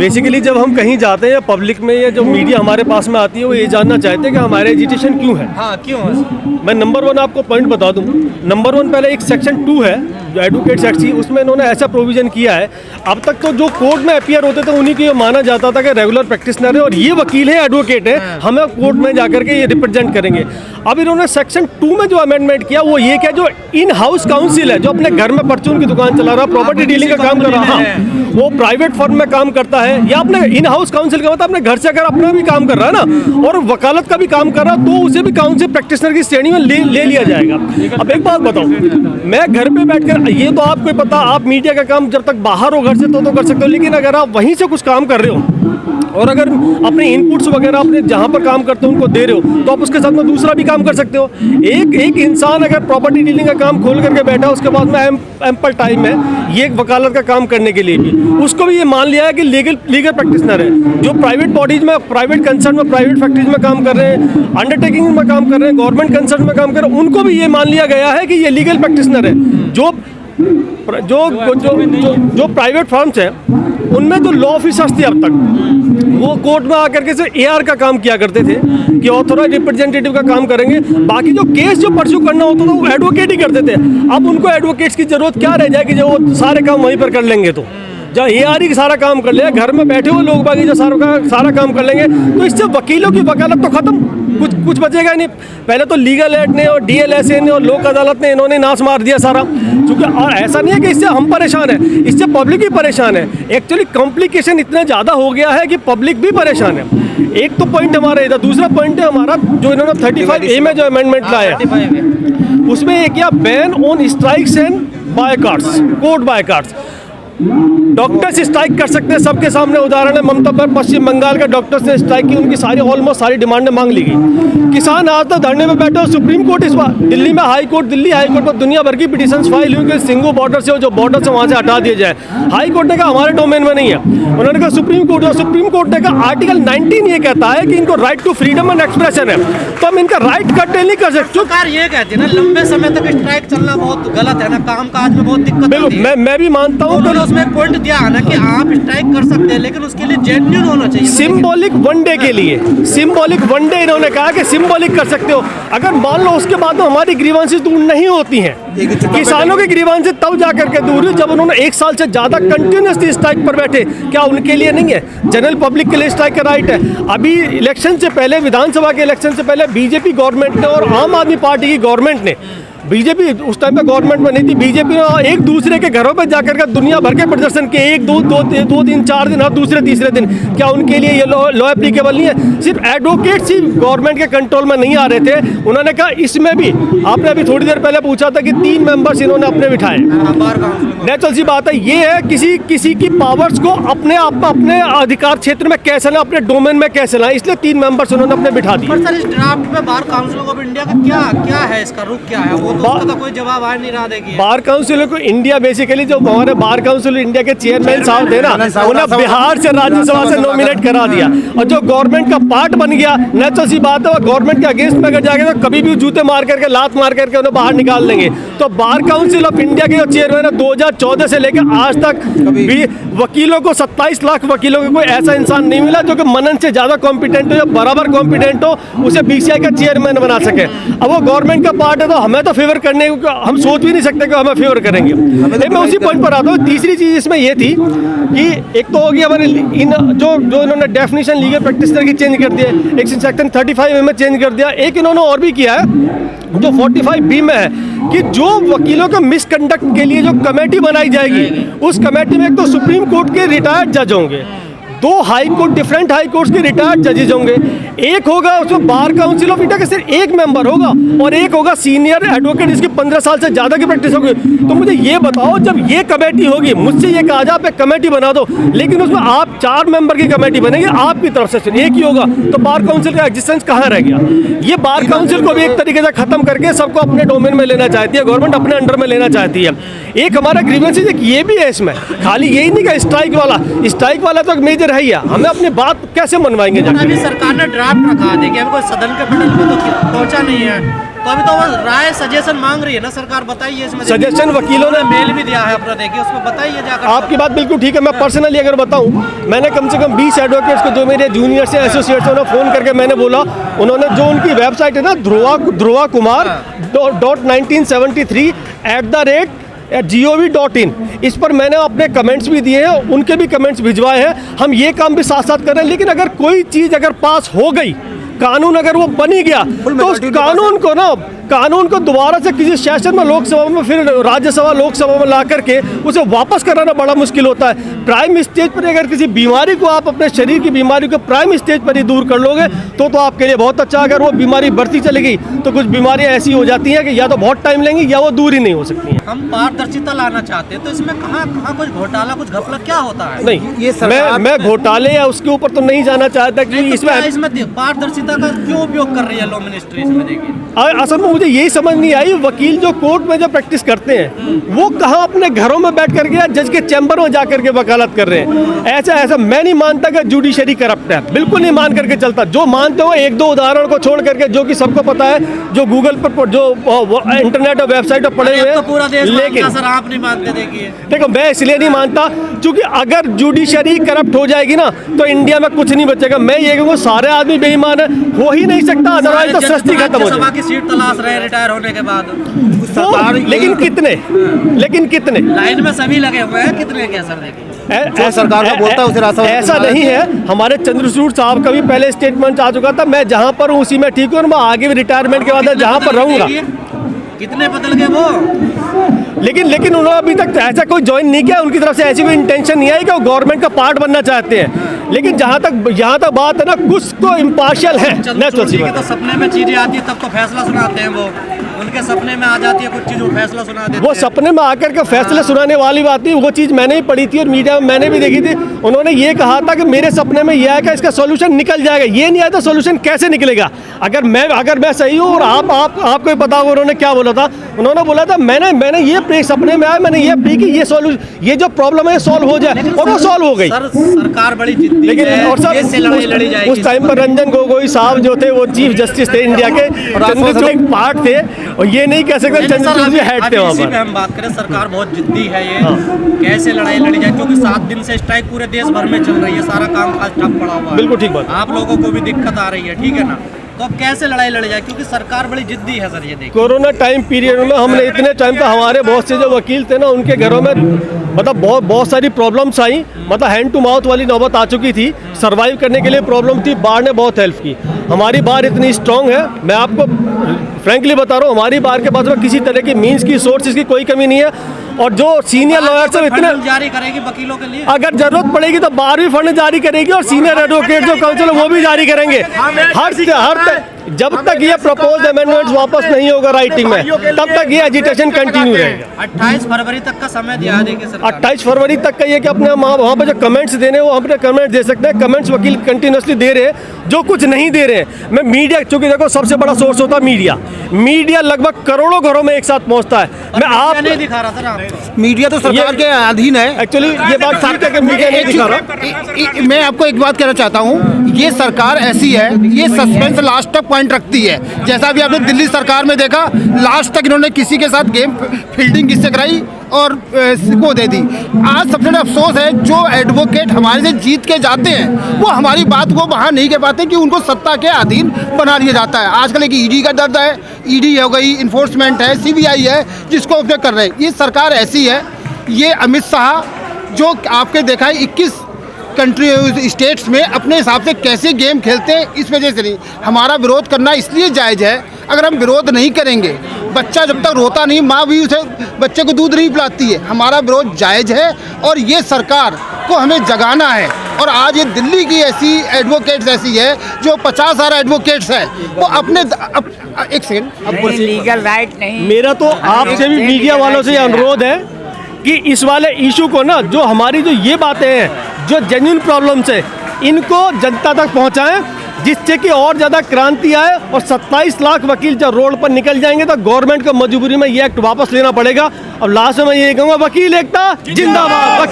Basically जब हम कहीं जाते हैं या पब्लिक में या जो मीडिया हमारे पास में आती है वो ये जानना चाहते हैं कि हमारे एजिटेशन क्यों है। हाँ, क्यों? मैं नंबर 1 आपको पॉइंट बता दूं। नंबर 1 पहले एक सेक्शन 2 है जो एडवोकेट्स एक्ट की, उसमें इन्होंने ऐसा प्रोविजन किया है। अब तक तो जो कोर्ट में अपीयर होते थे उन्हीं को ये माना जाता था कि रेगुलर प्रैक्टिशनर है और ये वकील है, एडवोकेट है, हमें कोर्ट में जाकर के ये रिप्रेजेंट करेंगे। अब इन्होंने सेक्शन 2 में जो अमेंडमेंट किया वो ये क्या, जो इन हाउस काउंसिल है जो अपने घर में परचून की दुकान चला रहा, प्रॉपर्टी डीलिंग का काम कर रहा है, वो प्राइवेट फर्म में काम करता है या अपने इन हाउस काउंसिल का मतलब अपने घर से अगर अपना भी काम कर रहा है ना और वकालत का भी काम कर रहा है तो उसे भी काउंसिल प्रैक्टिशनर की श्रेणी में ले लिया जाएगा। अब एक बात बताओ, मैं घर पे बैठकर, ये तो आपको पता, आप मीडिया का काम जब तक बाहर हो घर से तो कर सकते हो, लेकिन अगर आप वहीं से कुछ काम कर रहे हो और अगर अपने इनपुट्स वगैरह अपने जहाँ पर काम करते हो उनको दे रहे हो तो आप उसके साथ में दूसरा भी काम कर सकते हो। एक इंसान अगर प्रॉपर्टी डीलिंग का काम खोल करके बैठा उसके बाद में एम्पल टाइम है ये वकालत का काम करने के लिए भी, उसको भी ये मान लिया है कि लीगल प्रैक्टिशनर है। जो प्राइवेट बॉडीज में, प्राइवेट कंसर्न में, प्राइवेट फैक्ट्रीज में काम कर रहे हैं, अंडरटेकिंग में काम कर रहे हैं, गवर्नमेंट कंसर्न में काम कर रहे हैं, उनको भी ये मान लिया गया है कि ये लीगल प्रैक्टिशनर है। जो प्राइवेट फर्म्स हैं उनमें जो लॉ ऑफिसर्स थे अब तक वो कोर्ट में आकर के सिर्फ एआर का काम किया करते थे कि ऑथोराइज रिप्रेजेंटेटिव का काम करेंगे, बाकी जो केस जो परस्यू करना होता था वो एडवोकेट ही करते थे। अब उनको एडवोकेट्स की जरूरत क्या रह जाएगी जो वो सारे काम वहीं पर कर लेंगे, तो जब एआर ही सारा काम कर ले, घर में बैठे हुए लोग बाकी जो सारा काम कर लेंगे तो इससे वकीलों की वकालत तो खत्म, कुछ बचेगा नहीं। पहले तो लीगल एड ने और डीएलएसए ने और लोक अदालत ने इन्होंने नाश मार दिया सारा, क्योंकि और ऐसा नहीं है कि इससे हम परेशान हैं, इससे पब्लिक भी परेशान है। एक्चुअली कॉम्प्लिकेशन इतना ज़्यादा हो गया है कि पब्लिक भी परेशान है। एक तो पॉइंट हमारा इधर, दूसरा पॉइंट है हमारा जो इन्होंने 35A में जो अमेंडमेंट लाया उसमें एक क्या, ban on strikes and boycotts, court boycotts. Doctors strike कर सकते हैं, सबके सामने उदाहरण है ममता पर पश्चिम बंगाल के डॉक्टर्स ने स्ट्राइक की, उनकी ऑलमोस्ट सारी डिमांडें मांग ली गई। किसान आज तक धरने में बैठे, सुप्रीम कोर्ट इस बार दिल्ली में दिल्ली हाई कोर्ट पर दुनिया भर की पिटीशंस फाइल हुई कि सिंगू बॉर्डर से जो बॉर्डर से वहाँ से हटा दिया जाए। हाई कोर्ट ने कहा हमारे डोमेन में नहीं है, उन्होंने कहा सुप्रीम कोर्ट ने कहा आर्टिकल 19 ये कहता है कि इनको right to freedom and expression है, तो हम इनका राइट कर्टेल नहीं कर सकते। सरकार ये कहती है ना लंबे समय तक स्ट्राइक चलना बहुत गलत है ना, काम काज में बहुत दिक्कत होती है। मैं भी मानता हूँ, उसमें एक पॉइंट दिया ना कि आप स्ट्राइक कर सकते हैं लेकिन उसके लिए जेन्युइन होना चाहिए। सिंबॉलिक वन डे के लिए, सिंबॉलिक वन डे इन्होंने कहा कि सिंबॉलिक कर सकते हो। अगर मान लो उसके बाद में हमारी ग्रीवांसेस दूर नहीं होती हैं, किसानों की ग्रीवांसेस तब जाकर के दूर हुई जब उन्होंने 1 साल से ज्यादा कंटिन्यूसली स्ट्राइक पर बैठे। क्या उनके लिए नहीं है? जनरल पब्लिक के लिए स्ट्राइक का राइट है। अभी इलेक्शन से पहले, विधानसभा के इलेक्शन से पहले बीजेपी गवर्नमेंट ने और आम आदमी पार्टी की गवर्नमेंट ने, बीजेपी उस टाइम पे गवर्नमेंट में नहीं थी, बीजेपी ने एक दूसरे के घरों पे जाकर के दुनिया भर के प्रदर्शन के 1 2 दिन 4 दिन और दूसरे तीसरे दिन। क्या उनके लिए ये लॉ एप्लीकेबल नहीं है? सिर्फ एडवोकेट्स ही गवर्नमेंट के कंट्रोल में नहीं आ रहे थे, उन्होंने कहा इसमें भी, आपने अभी थोड़ी देर पहले पूछा था कि 3 मेंबर्स इन्होंने अपने बिठाए। नेचुरल सी बात है, ये है किसी की पावर्स को अपने आप में, अपने अधिकार क्षेत्र में कैसे लाए, अपने डोमेन में कैसे लाए, इसलिए 3 मेंबर्स उन्होंने अपने बिठा दिए। सर इस ड्राफ्ट में बार काउंसिल ऑफ इंडिया का क्या है, इसका रुख क्या है? वो तो कोई जवाब आ नहीं रहा। देखिए बार काउंसिल को इंडिया, बेसिकली जो हमारे बार काउंसिल इंडिया के चेयरमैन साहब थे ना, उन्हें बिहार से राज्यसभा से नॉमिनेट करा दिया और जो गवर्नमेंट का पार्ट बन गया, नेचुरल सी बात है वो गवर्नमेंट के अगेंस्ट में अगर जाएगा तो कभी भी जूते मार करके, लात मार करके उन्हें बाहर निकाल देंगे। तो बार काउंसिल ऑफ इंडिया के जो चेयरमैन है 2014 से लेकर आज तक भी वकीलों को, 27 लाख वकीलों को कोई ऐसा इंसान नहीं मिला जो कि मनन से ज्यादा कॉम्पिटेंट हो या बराबर कॉम्पिटेंट हो, उसे बीसीआई का चेयरमैन बना सके। अब वो गवर्नमेंट का पार्ट है तो हमें तो फेवर करने, हम सोच भी नहीं सकते कि हमें फेवर करेंगे। मैं उसी पॉइंट पर आता हूँ। तीसरी चीज इसमें ये थी कि एक तो हो गया हमारे जो इन्होंने डेफिनेशन लीगल प्रैक्टिशनर की चेंज कर दिया, एक सेक्शन 35A में चेंज कर दिया। एक इन्होंने और भी किया है जो 45B में है कि जो वकीलों के मिसकंडक्ट के लिए जो कमेटी बनाई जाएगी, उस कमेटी में एक तो सुप्रीम कोर्ट के रिटायर्ड जज होंगे, 2 high court, different high courts के रिटायर्ड जजेज होंगे, एक होगा उसमें बार काउंसिल ऑफ इंडिया का सिर्फ 1 मेंबर होगा और एक होगा सीनियर एडवोकेट जिसकी 15 साल से ज्यादा की प्रैक्टिस होगी। तो मुझे ये बताओ, जब ये कमेटी होगी, मुझसे ये कहा जाए आप एक कमेटी बना दो, लेकिन उसमें आप 4 मेंबर की कमेटी बनेगी, आपकी तरफ से एक ही होगा, तो बार काउंसिल का एग्जिस्टेंस कहाँ रह गया? ये बार काउंसिल को भी एक तरीके से खत्म करके सबको अपने डोमेन में लेना चाहती है गवर्नमेंट, अपने अंडर में लेना चाहती है। एक हमारा ग्रीवेंसेस एक ये भी है इसमें, खाली यही नहीं कि स्ट्राइक वाला तो एक मेजर है ही है, हमें अपनी बात कैसे मनवाएंगे? अभी सरकार ने ड्राफ्ट रखा, देखिए कोई सदन के पटल पे तो पहुंचा नहीं है। तो अभी तो वो राय सजेशन मांग रही है ना सरकार, बताइए इसमें। सजेशन वकीलों ने मेल भी दिया है अपना, देखिए उसमें बताइए जाकर। आपकी बात बिल्कुल ठीक है। मैं पर्सनली अगर बताऊं, मैंने कम से कम 20 एडवोकेट्स को, जो मेरे जूनियर से एसोसिएट्स हैं, उन्हें फ़ोन करके मैंने बोला, उन्होंने जो उनकी वेबसाइट है ना ध्रुवा कुमार .1973 इस पर मैंने अपने कमेंट्स भी दिए हैं, उनके भी कमेंट्स भिजवाए हैं। हम ये काम भी साथ साथ कर रहे हैं। लेकिन अगर कोई चीज़ अगर पास हो गई, कानून अगर वो बनी गया, तो उस कानून को दोबारा से किसी सेशन में, लोकसभा में, फिर राज्यसभा लोकसभा में ला करके उसे वापस कराना बड़ा मुश्किल होता है। प्राइम स्टेज पर अगर किसी बीमारी को आप अपने शरीर की बीमारी को प्राइम स्टेज पर ही दूर कर लोगे तो आपके लिए बहुत अच्छा। अगर वो बीमारी बढ़ती चलेगी तो कुछ बीमारियां ऐसी हो जाती हैं कि या तो बहुत टाइम लेंगी या वो दूर ही नहीं हो सकती हैं। हम पारदर्शिता लाना चाहते हैं, तो इसमें कहाँ कुछ घोटाला, कुछ घपला क्या होता है? नहीं, मैं घोटाले या उसके ऊपर तो नहीं जाना चाहता कि इसमें पारदर्शिता का क्यों उपयोग कर रही है लॉ मिनिस्ट्री इसमें? देखिए असल में मुझे यही समझ नहीं आई, वकील जो कोर्ट में जो प्रैक्टिस करते हैं वो कहाँ अपने घरों में बैठ करके या जज के चैम्बर में जा करके वकालत कर रहे हैं। ऐसा मैं नहीं मानता कि जुडिशरी करप्ट है, बिल्कुल नहीं मान करके चलता। जो मानते हो एक दो उदाहरण को छोड़ करके, जो कि सबको पता है, जो गूगल पर जो इंटरनेट और वेबसाइट पर पड़े हुए हैं, लेकिन सर आप नहीं मानते। देखिए देखो, मैं इसलिए नहीं मानता क्योंकि अगर जुडिशरी करप्ट हो जाएगी ना तो इंडिया में कुछ नहीं बचेगा। मैं ये कहूँगा सारे आदमी बेईमान है, हो ही नहीं सकता, अदरवाइज तो सृष्टि खत्म हो जाएगी। सीट तलाश रहे रिटायर होने के बाद लेकिन कितने लाइन में सभी लगे हुए हैं, कितने क्या सर? देखिए सरकार का बोलता है उसे रास्ता ऐसा नहीं है। हमारे चंद्रचूड़ साहब का भी पहले स्टेटमेंट आ चुका था, मैं जहां पर हूं उसी में ठीक हूं और मैं आगे भी रिटायरमेंट के बाद जहां पर रहूंगा। कितने बदल गए वो? लेकिन उन्होंने अभी तक ऐसा कोई ज्वाइन नहीं किया, उनकी तरफ से ऐसी कोई इंटेंशन नहीं आई कि वो गवर्नमेंट का पार्ट बनना चाहते हैं। लेकिन यहाँ तक बात है ना, कुछ तो इम्पार्शियल है। तो सपने में चीजें आती है तब तो फैसला सुनाते हैं, वो उनके सपने में आ जाती है कुछ चीज, वो फैसला सुना देते हैं। वो सपने में आकर के फैसले सुनाने वाली बात नहीं, वो चीज़ मैंने भी पढ़ी थी और मीडिया में मैंने भी देखी थी। उन्होंने ये कहा था कि मेरे सपने में यह आएगा, इसका सोल्यूशन निकल जाएगा। ये नहीं आया तो सोल्यूशन कैसे निकलेगा? अगर मैं सही हूँ और आपको भी पता होगा उन्होंने क्या बोला था। उन्होंने बोला था मैंने ये सपने में आया, मैंने ये पी कि ये जो प्रॉब्लम है सॉल्व हो जाए, और वो सॉल्व हो गई। सरकार बड़ी जिद्दी है, लेकिन और सर लड़ी जाएगी। उस टाइम पर रंजन गोगोई साहब जो थे वो चीफ जस्टिस थे इंडिया के, चंद्रचूड़ पार्ट थे, और ये नहीं कह सकते चंद्रचूड़ जी हेड थे वहाँ पर। हम बात करें, सरकार बहुत जिद्दी है, ये कैसे लड़ाई लड़ी जाए? क्योंकि 7 दिन से स्ट्राइक पूरे देश भर में चल रही है, सारा काम काज ठप पड़ा हुआ है। बिल्कुल ठीक बात। आप लोगों को भी दिक्कत आ रही है, ठीक है ना? तो अब कैसे लड़ाई लड़ी जाए? क्योंकि सरकार बड़ी जिद्दी है सर। ये देखिए कोरोना टाइम पीरियड में हमने इतने टाइम तक हमारे बहुत से जो वकील थे ना, उनके घरों में मतलब बहुत सारी प्रॉब्लम्स आई, मतलब हैंड टू माउथ वाली नौबत आ चुकी थी। सर्वाइव करने के लिए प्रॉब्लम थी, बार ने बहुत हेल्प की। हमारी बार इतनी स्ट्रांग है, मैं आपको फ्रैंकली बता रहा हूँ, हमारी बार के पास में किसी तरह की मीन्स की, सोर्सेज की कोई कमी नहीं है। और जो सीनियर लॉयर्स हैं इतने जारी करेगी वकीलों के लिए, अगर जरूरत पड़ेगी तो बार भी फंड जारी करेगी, और सीनियर एडवोकेट जो काउंसिल है वो भी जारी करेंगे। जब तक ये प्रपोज अमेंडमेंट्स वापस नहीं होगा राइटिंग में, तब तक ये एजिटेशन कंटिन्यू रहेगा। 28 फरवरी तक का समय दिया है। देखिए सर 28 फरवरी तक का ये कि अपने वहाँ पर जो कमेंट्स देने वो अपने कमेंट्स दे सकते हैं। कमेंट्स वकील कंटिन्यूसली दे रहे हैं, जो कुछ नहीं दे रहे हैं। मैं मीडिया, चूंकि देखो सबसे बड़ा सोर्स होता है मीडिया लगभग करोड़ों घरों में एक साथ पहुँचता है। मैं आप नहीं दिखा रहा था, मीडिया तो सरकार के अधीन है। एक्चुअली ये बात ठीक है कि मीडिया नहीं दिखा रहा। मैं आपको एक बात कहना चाहता हूँ, ये सरकार ऐसी है, ये सस्पेंस लास्ट तक पॉइंट रखती है। जैसा अभी आपने दिल्ली सरकार में देखा, लास्ट तक इन्होंने किसी के साथ गेम फील्डिंग किससे कराई और को दे दी। आज सबसे बड़ा अफसोस है, जो एडवोकेट हमारे से जीत के जाते हैं वो हमारी बात को वहाँ नहीं कह पाते कि उनको सत्ता के अधीन बना दिया जाता है। आजकल एक ईडी का दर्द है, ईडी हो गई, इन्फोर्समेंट है, सीबीआई है, जिसको अपने कर रहे हैं। ये सरकार ऐसी है, ये अमित शाह जो आपके देखा है 21 कंट्री स्टेट्स में अपने हिसाब से कैसे गेम खेलते हैं, इस वजह से नहीं। हमारा विरोध करना इसलिए जायज़ है, अगर हम विरोध नहीं करेंगे, बच्चा जब तक रोता नहीं, माँ भी उसे बच्चे को दूध नहीं पिलाती है। हमारा विरोध जायज़ है और ये सरकार को हमें जगाना है। और आज ये दिल्ली की ऐसी एडवोकेट्स ऐसी है जो 50 सारे एडवोकेट्स हैं, वो अपने एक सेकंड लीगल राइट नहीं। मेरा तो आपसे भी मीडिया वालों से अनुरोध है कि इस वाले इशू को ना, जो हमारी जो ये बातें हैं, जो जेन्युइन प्रॉब्लम्स है, इनको जनता तक पहुंचाएं, जिससे कि और ज़्यादा क्रांति आए। और 27 लाख वकील जब रोड पर निकल जाएंगे तो गवर्नमेंट को मजबूरी में ये एक्ट वापस लेना पड़ेगा। अब लास्ट में मैं ये कहूँगा, वकील एकता जिंदाबाद।